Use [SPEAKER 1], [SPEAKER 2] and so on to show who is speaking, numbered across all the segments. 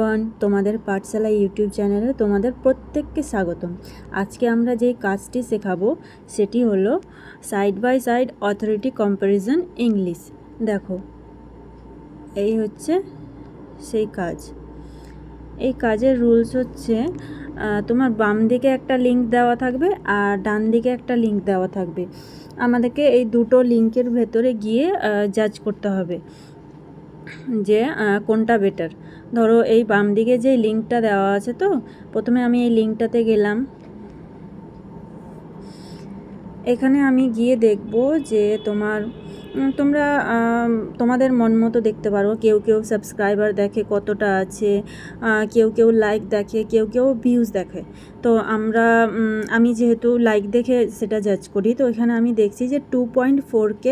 [SPEAKER 1] Everyone, তোমাদের পাঠশালা YouTube চ্যানেলে তোমাদের প্রত্যেককে স্বাগতম। আজকে আমরা যেই কাজটি শেখাবো সেটি হলো side by side authority comparison English. দেখো, এই হচ্ছে সেই কাজ। এই কাজের রুলস হচ্ছে তোমার বাম দিকে একটা লিঙ্ক দেওয়া থাকবে আর ডান দিকে একটা লিঙ্ক দেওয়া থাকবে। আমাদেরকে এই দুটো লিঙ্কের ভেতরে গিয়ে জাজ করতে হবে যে কোনটা বেটার। ধরো এই বাম দিকে যে লিঙ্কটা দেওয়া আছে, তো প্রথমে আমি এই লিঙ্কটাতে গেলাম। এখানে আমি গিয়ে দেখব যে তোমরা তোমাদের মন মতো দেখতে পারো। কেউ কেউ সাবস্ক্রাইবার দেখে কতটা আছে, কেউ কেউ লাইক দেখে, কেউ কেউ ভিউজ দেখে। তো আমি যেহেতু লাইক দেখে সেটা জাজ করি, তো এখানে আমি দেখছি যে 2.4K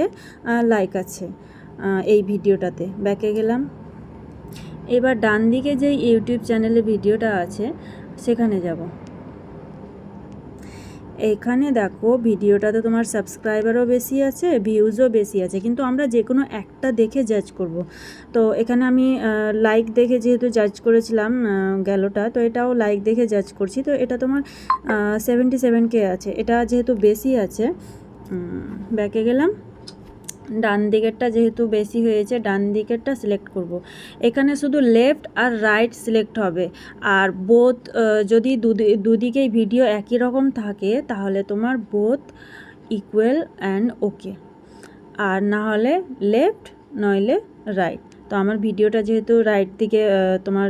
[SPEAKER 1] লাইক আছে এই ভিডিওটাতে। ব্যাকে গেলাম। এবার ডান দিকে যে ইউটিউব চ্যানেলে ভিডিওটা আছে সেখানে যাব। এখানে দেখো ভিডিওটাতে তোমার সাবস্ক্রাইবারও বেশি আছে, ভিউজও বেশি আছে, কিন্তু আমরা যে কোনো একটা দেখে জাজ করব। তো এখানে আমি লাইক দেখে যেহেতু জাজ করেছিলাম গেলোটা, তো এটাও লাইক দেখে জাজ করছি। তো এটা তোমার 77K আছে, এটা যেহেতু বেশি আছে। ব্যাকে গেলাম। ডান দিকেরটা যেহেতু বেশি হয়েছে, ডান দিকেরটা সিলেক্ট করব। এখানে শুধু লেফট আর রাইট সিলেক্ট হবে। আর বোথ, যদি দুদিকেই ভিডিও একই রকম থাকে তাহলে তোমার বোথ ইকুয়াল অ্যান্ড ওকে, আর না হলে লেফট নইলে রাইট। তো আমার ভিডিওটা যেহেতু রাইট দিকে তোমার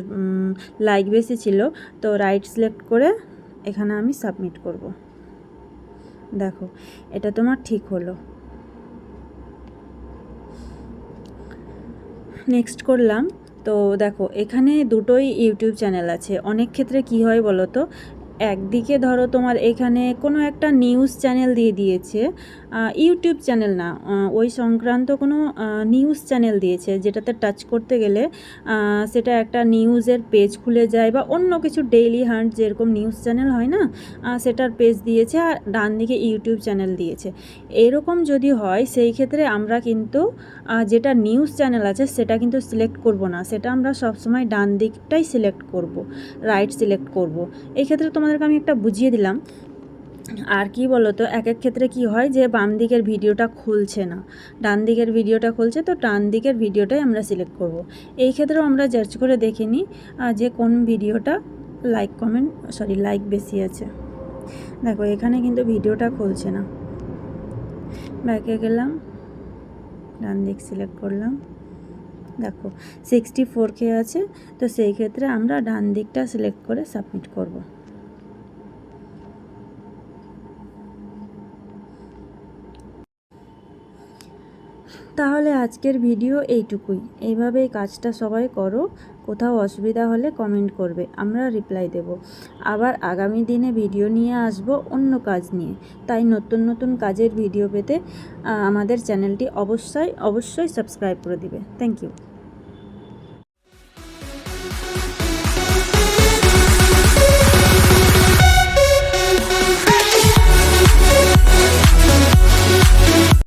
[SPEAKER 1] লাইক বেশি ছিল, তো রাইট সিলেক্ট করে এখানে আমি সাবমিট করব। দেখো, এটা তোমার ঠিক হলো। নেক্সট করলাম। তো দেখো, এখানে দুটোই ইউটিউব চ্যানেল আছে। অনেক ক্ষেত্রে কি হয় বলো তো, একদিকে ধরো তোমার এখানে কোনো একটা নিউজ চ্যানেল দিয়ে দিয়েছে, ইউটিউব চ্যানেল না, ওই সংক্রান্ত কোনো নিউজ চ্যানেল দিয়েছে, যেটাতে টাচ করতে গেলে সেটা একটা নিউজের পেজ খুলে যায়, বা অন্য কিছু ডেইলি হান্ট যেরকম নিউজ চ্যানেল হয় না, সেটার পেজ দিয়েছে, আর ডান দিকে ইউটিউব চ্যানেল দিয়েছে। এরকম যদি হয়, সেই ক্ষেত্রে আমরা কিন্তু যেটা নিউজ চ্যানেল আছে সেটা কিন্তু সিলেক্ট করব না, সেটা আমরা সবসময় ডান দিকটাই সিলেক্ট করব, রাইট সিলেক্ট করব। এই ক্ষেত্রে তোমাদেরকে আমি একটা বুঝিয়ে দিলাম। আর কি বলো তো, এক এক ক্ষেত্রে কি হয় যে বাম দিকের ভিডিওটা খুলছে না, ডান দিকের ভিডিওটা খুলছে, তো ডান দিকের ভিডিওটাই আমরা সিলেক্ট করব। এই ক্ষেত্রেও আমরা জাজ করে দেখে নিই যে কোন ভিডিওটা লাইক বেশি আছে। দেখো, এখানে কিন্তু ভিডিওটা খুলছে না। ব্যাকে গেলাম, ডান দিক সিলেক্ট করলাম। দেখো 64K আছে, তো সেই ক্ষেত্রে আমরা ডান দিকটা সিলেক্ট করে সাবমিট করব। তাহলে আজকের ভিডিও এইটুকুই। এইভাবে এই কাজটা সবাই করো। কোথাও অসুবিধা হলে কমেন্ট করবে, আমরা রিপ্লাই দেব। আবার আগামী দিনে ভিডিও নিয়ে আসব অন্য কাজ নিয়ে। তাই নতুন নতুন কাজের ভিডিও পেতে আমাদের চ্যানেলটি অবশ্যই সাবস্ক্রাইব করে দিবে। Thank you.